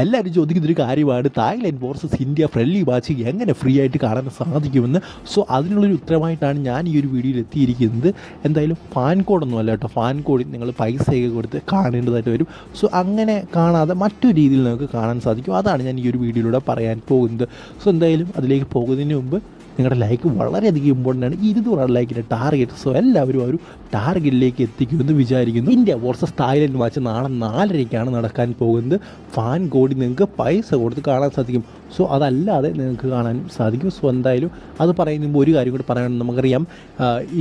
എല്ലാവരും ചോദിക്കുന്നൊരു കാര്യമാണ് Thailand versus India friendly match എങ്ങനെ ഫ്രീ ആയിട്ട് കാണാൻ സാധിക്കുമെന്ന്. സോ അതിനുള്ളൊരു ഉത്തരമായിട്ടാണ് ഞാൻ ഈ ഒരു വീഡിയോയിൽ എത്തിയിരിക്കുന്നത്. എന്തായാലും ഫാൻ കോഡൊന്നും അല്ല കേട്ടോ, ഫാൻ കോഡിൽ നിങ്ങൾ പൈസയൊക്കെ കൊടുത്ത് കാണേണ്ടതായിട്ട് വരും. സോ അങ്ങനെ കാണാതെ മറ്റൊരു രീതിയിൽ നിങ്ങൾക്ക് കാണാൻ സാധിക്കും. അതാണ് ഞാൻ ഈ ഒരു വീഡിയോയിലൂടെ പറയാൻ പോകുന്നത്. സോ എന്തായാലും അതിലേക്ക് പോകുന്നതിന് മുമ്പ് നിങ്ങളുടെ ലൈക്ക് വളരെയധികം ഇമ്പോർട്ടൻ്റ് ആണ്. 200 ലൈക്കിൻ്റെ ടാർഗറ്റ്. സോ എല്ലാവരും ആ ഒരു ടാർഗറ്റിലേക്ക് എത്തിക്കുമെന്ന് വിചാരിക്കുന്നു. ഇന്ത്യ വേഴ്സസ് തായ്ലൻഡ് മാച്ച് നാളെ 4:30 നടക്കാൻ പോകുന്നത്. ഫാൻ കോഡിൽ നിങ്ങൾക്ക് പൈസ കൊടുത്ത് കാണാൻ സാധിക്കും. സോ അതല്ലാതെ നിങ്ങൾക്ക് കാണാൻ സാധിക്കും. സോ എന്തായാലും അത് പറയുന്ന മുമ്പ് ഒരു കാര്യം കൂടി പറയണം. നമുക്കറിയാം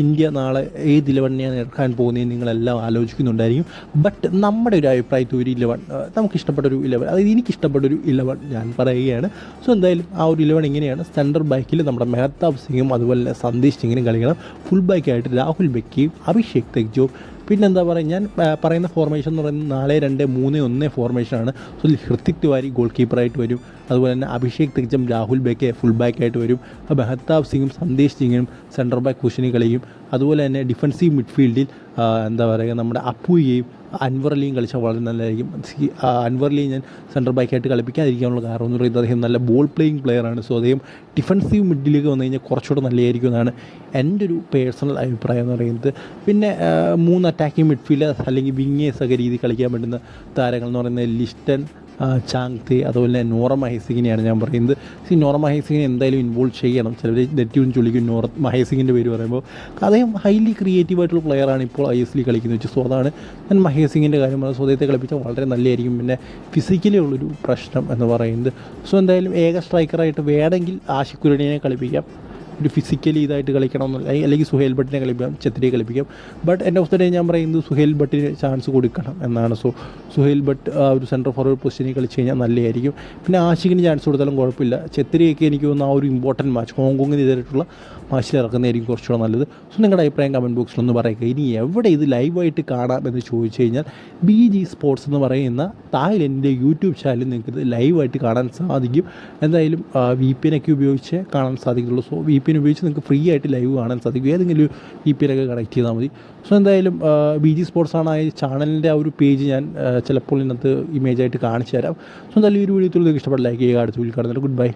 ഇന്ത്യ നാളെ ഏത് 11നെയാണ് ഇറക്കാൻ പോകുന്നതെന്ന് നിങ്ങളെല്ലാം ആലോചിക്കുന്നുണ്ടായിരിക്കും. ബട്ട് നമ്മുടെ ഒരു അഭിപ്രായത്തിൽ ഒരു 11 നമുക്കിഷ്ടപ്പെട്ടൊരു 11, അതായത് എനിക്കിഷ്ടപ്പെട്ടൊരു 11 ഞാൻ പറയുകയാണ്. സോ എന്തായാലും ആ ഒരു 11 ഇങ്ങനെയാണ്. സെൻറ്റർ ബാക്കിൽ നമ്മുടെ മെഹത്താബ് സിംഗും അതുപോലെ തന്നെ സന്ദേശ് സിംഗിനും കളിക്കണം. ഫുൾ ബാക്കായിട്ട് രാഹുൽ ബെക്കിയും അഭിഷേക് തെഗ്ജോ. പിന്നെന്താ പറയുക, ഞാൻ പറയുന്ന ഫോർമേഷൻ എന്ന് പറയുന്നത് 4-2-3-1 ഫോർമേഷനാണ്. സോ ഹൃത്തിക് തിവാരി ഗോൾ കീപ്പറായിട്ട് വരും. അതുപോലെ തന്നെ അഭിഷേക് തെഗ്ജം രാഹുൽ ബെക്കെ ഫുൾ ബാക്കായിട്ട് വരും. മെഹത്താബ് സിംഗും സന്ദേശ് സിംഗിനും സെൻറ്റർ ബാക്ക് പൊസിഷനിൽ കളിക്കും. അതുപോലെ തന്നെ ഡിഫൻസീവ് മിഡ്ഫീൽഡിൽ എന്താ പറയുക, നമ്മുടെ അപ്പുയെയും അൻവർ അലിയും കളിച്ചാൽ വളരെ നല്ലതായിരിക്കും. അൻവർ അലിയെ ഞാൻ സെൻറ്റർ ബാക്കായിട്ട് കളിപ്പിക്കാതിരിക്കാനുള്ള കാരണം എന്ന് പറയുന്നത് അദ്ദേഹം നല്ല ബോൾ പ്ലേയിങ് പ്ലെയറാണ്. സോ അദ്ദേഹം ഡിഫൻസീവ് മിഡിലേക്ക് വന്നു കഴിഞ്ഞാൽ കുറച്ചുകൂടെ നല്ലതായിരിക്കും എന്നാണ് എൻ്റെ ഒരു പേഴ്സണൽ അഭിപ്രായം എന്ന് പറയുന്നത്. പിന്നെ 3 അറ്റാക്കിംഗ് മിഡ്ഫീൽഡേഴ്സ് അല്ലെങ്കിൽ വിങ്ങേഴ്സ് ഒക്കെ രീതിയിൽ കളിക്കാൻ പറ്റുന്ന താരങ്ങൾ എന്ന് പറയുന്നത് ലിസ്റ്റൻ, ചാങ്തെ, അതുപോലെ തന്നെ നോറ മഹേസിങ്ങിനെയാണ് ഞാൻ പറയുന്നത്. നോറ മഹേസിങ്ങിനെ എന്തായാലും ഇൻവോൾവ് ചെയ്യണം. ചിലർ നെറ്റിയും ചൊല്ലിക്കും നോറ മഹേസിങ്ങിൻ്റെ പേര് പറയുമ്പോൾ. അദ്ദേഹം ഹൈലി ക്രിയേറ്റീവായിട്ടുള്ള പ്ലെയറാണ് ഇപ്പോൾ ISL കളിക്കുന്നത് വെച്ച്. സോ അതാണ് ഞാൻ മഹേസിങ്ങിൻ്റെ കാര്യം പറഞ്ഞത്. സോ അദ്ദേഹത്തെ കളിപ്പിച്ചാൽ വളരെ നല്ലതായിരിക്കും. പിന്നെ ഫിസിക്കലി ഉള്ളൊരു പ്രശ്നം എന്ന് പറയുന്നത്. സോ എന്തായാലും ഏക സ്ട്രൈക്കറായിട്ട് വേണമെങ്കിൽ ആഷിഖ് കുരണിയെ കളിപ്പിക്കാം. ഒരു ഫിസിക്കലി ഇതായിട്ട് കളിക്കണം എന്നല്ല, അല്ലെങ്കിൽ സുഹേൽ ഭട്ടിനെ കളിപ്പിക്കാം, ഛത്രിയെ കളിപ്പിക്കാം. ബട്ട് എൻ്റെ ഓഫ് ദ ഡേ ഞാൻ പറയുന്നത് സുഹേൽ ഭട്ടിന് ചാൻസ് കൊടുക്കണം എന്നാണ്. സോ സുഹേൽ ഭട്ട് ഒരു സെൻട്രൽ ഫോർവേഡ് പൊസിഷനിൽ കളിച്ച് കഴിഞ്ഞാൽ നല്ലതായിരിക്കും. പിന്നെ ആഷിഖിന് ചാൻസ് കൊടുത്താലും കുഴപ്പമില്ല. ഛത്രിയൊക്കെ എനിക്ക് തോന്നുന്ന ആ ഒരു ഇമ്പോർട്ടൻറ്റ് മാച്ച് ഹോങ്കോങ്ങിനെതിരായിട്ടുള്ള മാച്ചിൽ ഇറക്കുന്നതായിരിക്കും കുറച്ചുകൂടെ നല്ലത്. സോ നിങ്ങളുടെ അഭിപ്രായം കമൻറ്റ് ബോക്സിലൊന്ന് പറയുക. ഇനി എവിടെ ഇത് ലൈവായിട്ട് കാണാം എന്ന് ചോദിച്ചു കഴിഞ്ഞാൽ BG സ്പോർട്സ് എന്ന് പറയുന്ന തായ്ലൻഡിൻ്റെ യൂട്യൂബ് ചാനലിൽ നിങ്ങൾക്ക് ഇത് ലൈവായിട്ട് കാണാൻ സാധിക്കും. എന്തായാലും VPN ഒക്കെ ഉപയോഗിച്ച് കാണാൻ സാധിക്കുള്ളൂ. സോ VPN ഉപയോഗിച്ച് നിങ്ങൾക്ക് ഫ്രീ ആയിട്ട് ലൈവ് കാണാൻ സാധിക്കും. ഏതെങ്കിലും VPN ഒക്കെ കണക്ട് ചെയ്താൽ മതി. സോ എന്തായാലും BG സ്പോർട്സ് ആണ് ആ ചാനലിൻ്റെ ആ ഒരു പേജ് ഞാൻ ചിലപ്പോൾ ഇതിനകത്ത് ഇമേജായിട്ട് കാണിച്ചു തരാം. സോ എന്തായാലും ഈ ഒരു വീഡിയോ നിങ്ങൾക്ക് ഇഷ്ടപ്പെട്ട ലൈക്ക് ചെയ്യുക. അടുത്ത വീഡിയോ കാണുന്നത്. Good bye.